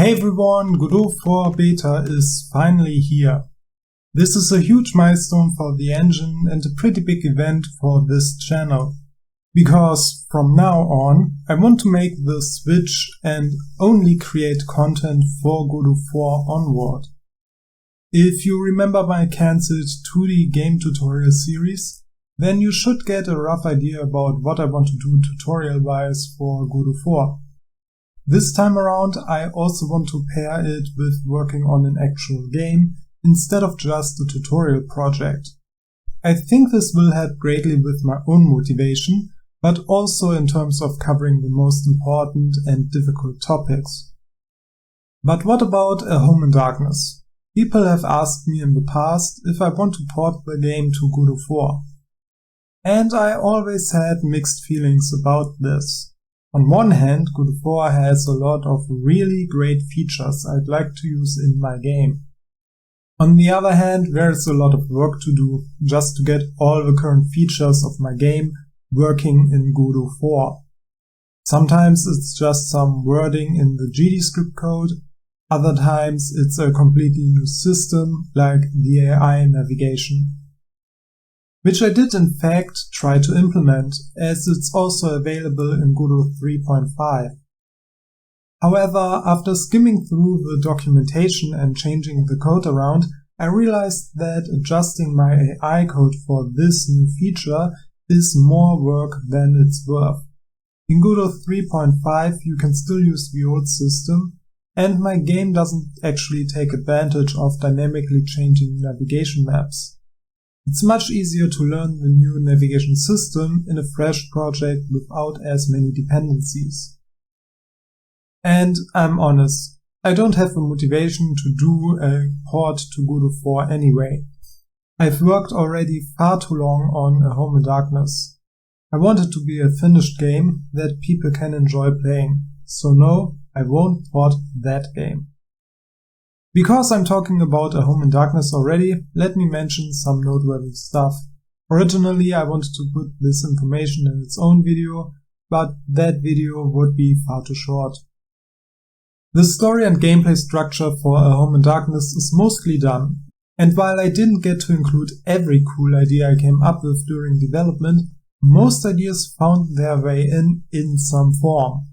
Hey everyone, Godot 4 beta is finally here. This is a huge milestone for the engine and a pretty big event for this channel, because from now on I want to make the switch and only create content for Godot 4 onward. If you remember my cancelled 2D game tutorial series, then you should get a rough idea about what I want to do tutorial-wise for Godot 4. This time around I also want to pair it with working on an actual game instead of just a tutorial project. I think this will help greatly with my own motivation, but also in terms of covering the most important and difficult topics. But what about A Home in Darkness? People have asked me in the past if I want to port the game to Godot 4. And I always had mixed feelings about this. On one hand, Godot 4 has a lot of really great features I'd like to use in my game. On the other hand, there's a lot of work to do just to get all the current features of my game working in Godot 4. Sometimes it's just some wording in the GDScript code, other times it's a completely new system like the AI navigation, which I did in fact try to implement, as it's also available in Godot 3.5. However, after skimming through the documentation and changing the code around, I realized that adjusting my AI code for this new feature is more work than it's worth. In Godot 3.5 you can still use the old system, and my game doesn't actually take advantage of dynamically changing navigation maps. It's much easier to learn the new navigation system in a fresh project without as many dependencies. And I'm honest, I don't have the motivation to do a port to Godot 4 anyway. I've worked already far too long on A Home in Darkness. I want it to be a finished game that people can enjoy playing, so no, I won't port that game. Because I'm talking about A Home in Darkness already, let me mention some noteworthy stuff. Originally I wanted to put this information in its own video, but that video would be far too short. The story and gameplay structure for A Home in Darkness is mostly done, and while I didn't get to include every cool idea I came up with during development, most ideas found their way in some form.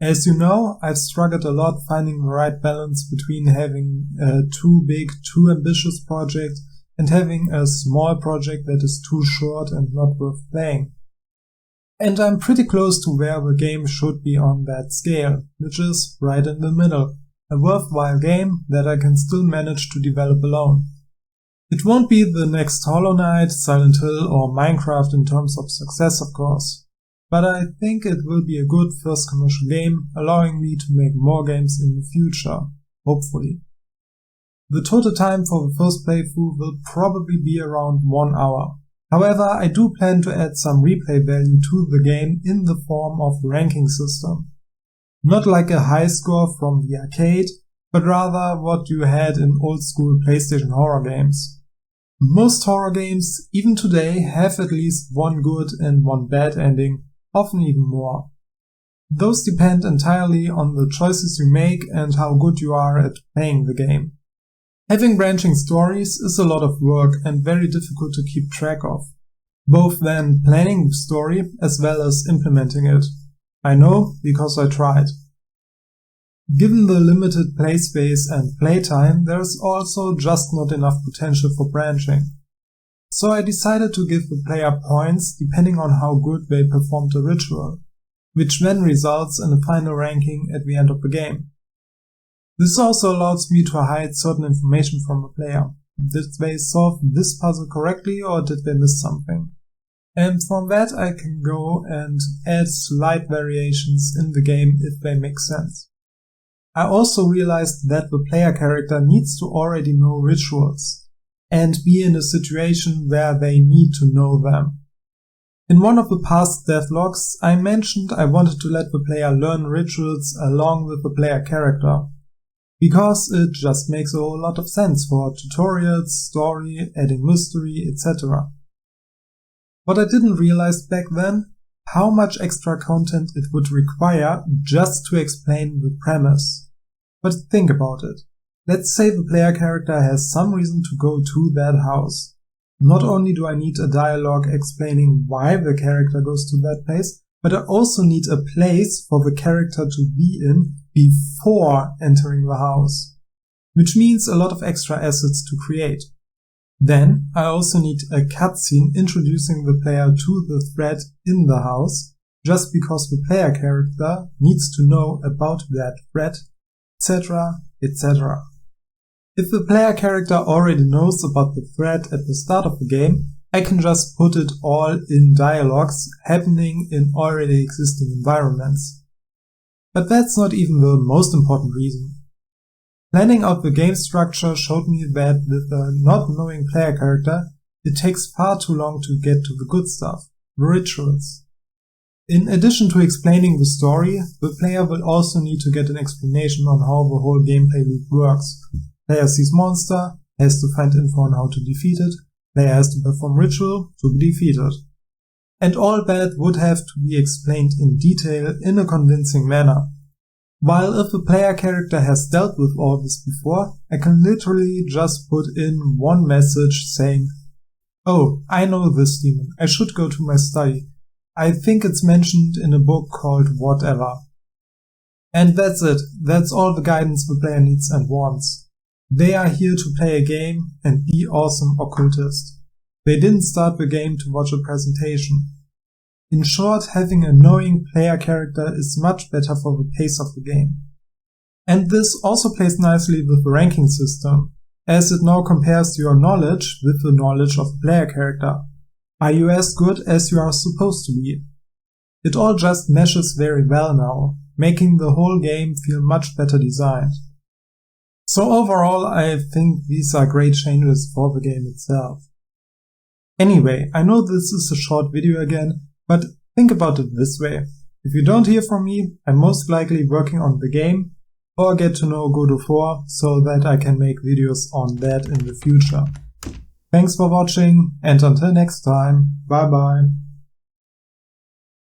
As you know, I've struggled a lot finding the right balance between having a too big, too ambitious project and having a small project that is too short and not worth playing. And I'm pretty close to where the game should be on that scale, which is right in the middle, a worthwhile game that I can still manage to develop alone. It won't be the next Hollow Knight, Silent Hill or Minecraft in terms of success, of course. But I think it will be a good first commercial game, allowing me to make more games in the future, hopefully. The total time for the first playthrough will probably be around 1 hour. However, I do plan to add some replay value to the game in the form of a ranking system. Not like a high score from the arcade, but rather what you had in old school PlayStation horror games. Most horror games, even today, have at least one good and one bad ending, often even more. Those depend entirely on the choices you make and how good you are at playing the game. Having branching stories is a lot of work and very difficult to keep track of, both then planning the story as well as implementing it. I know, because I tried. Given the limited play space and playtime, there is also just not enough potential for branching. So I decided to give the player points depending on how good they performed the ritual, which then results in a final ranking at the end of the game. This also allows me to hide certain information from the player. Did they solve this puzzle correctly or did they miss something? And from that I can go and add slight variations in the game if they make sense. I also realized that the player character needs to already know rituals and be in a situation where they need to know them. In one of the past devlogs, I mentioned I wanted to let the player learn rituals along with the player character, because it just makes a whole lot of sense for tutorials, story, adding mystery, etc. What I didn't realize back then, how much extra content it would require just to explain the premise. But think about it. Let's say the player character has some reason to go to that house. Not only do I need a dialogue explaining why the character goes to that place, but I also need a place for the character to be in before entering the house, which means a lot of extra assets to create. Then I also need a cutscene introducing the player to the threat in the house, just because the player character needs to know about that threat, etc., etc. If the player character already knows about the threat at the start of the game, I can just put it all in dialogues happening in already existing environments. But that's not even the most important reason. Planning out the game structure showed me that with a not knowing player character, it takes far too long to get to the good stuff, the rituals. In addition to explaining the story, the player will also need to get an explanation on how the whole gameplay loop works. Player sees monster, has to find info on how to defeat it, player has to perform ritual to be defeated. And all that would have to be explained in detail in a convincing manner. While if the player character has dealt with all this before, I can literally just put in one message saying, "Oh, I know this demon, I should go to my study. I think it's mentioned in a book called whatever." And that's it, that's all the guidance the player needs and wants. They are here to play a game and be awesome occultists. They didn't start the game to watch a presentation. In short, having a knowing player character is much better for the pace of the game. And this also plays nicely with the ranking system, as it now compares your knowledge with the knowledge of the player character. Are you as good as you are supposed to be? It all just meshes very well now, making the whole game feel much better designed. So overall, I think these are great changes for the game itself. Anyway, I know this is a short video again, but think about it this way. If you don't hear from me, I'm most likely working on the game or get to know Godot 4 so that I can make videos on that in the future. Thanks for watching, and until next time, bye bye.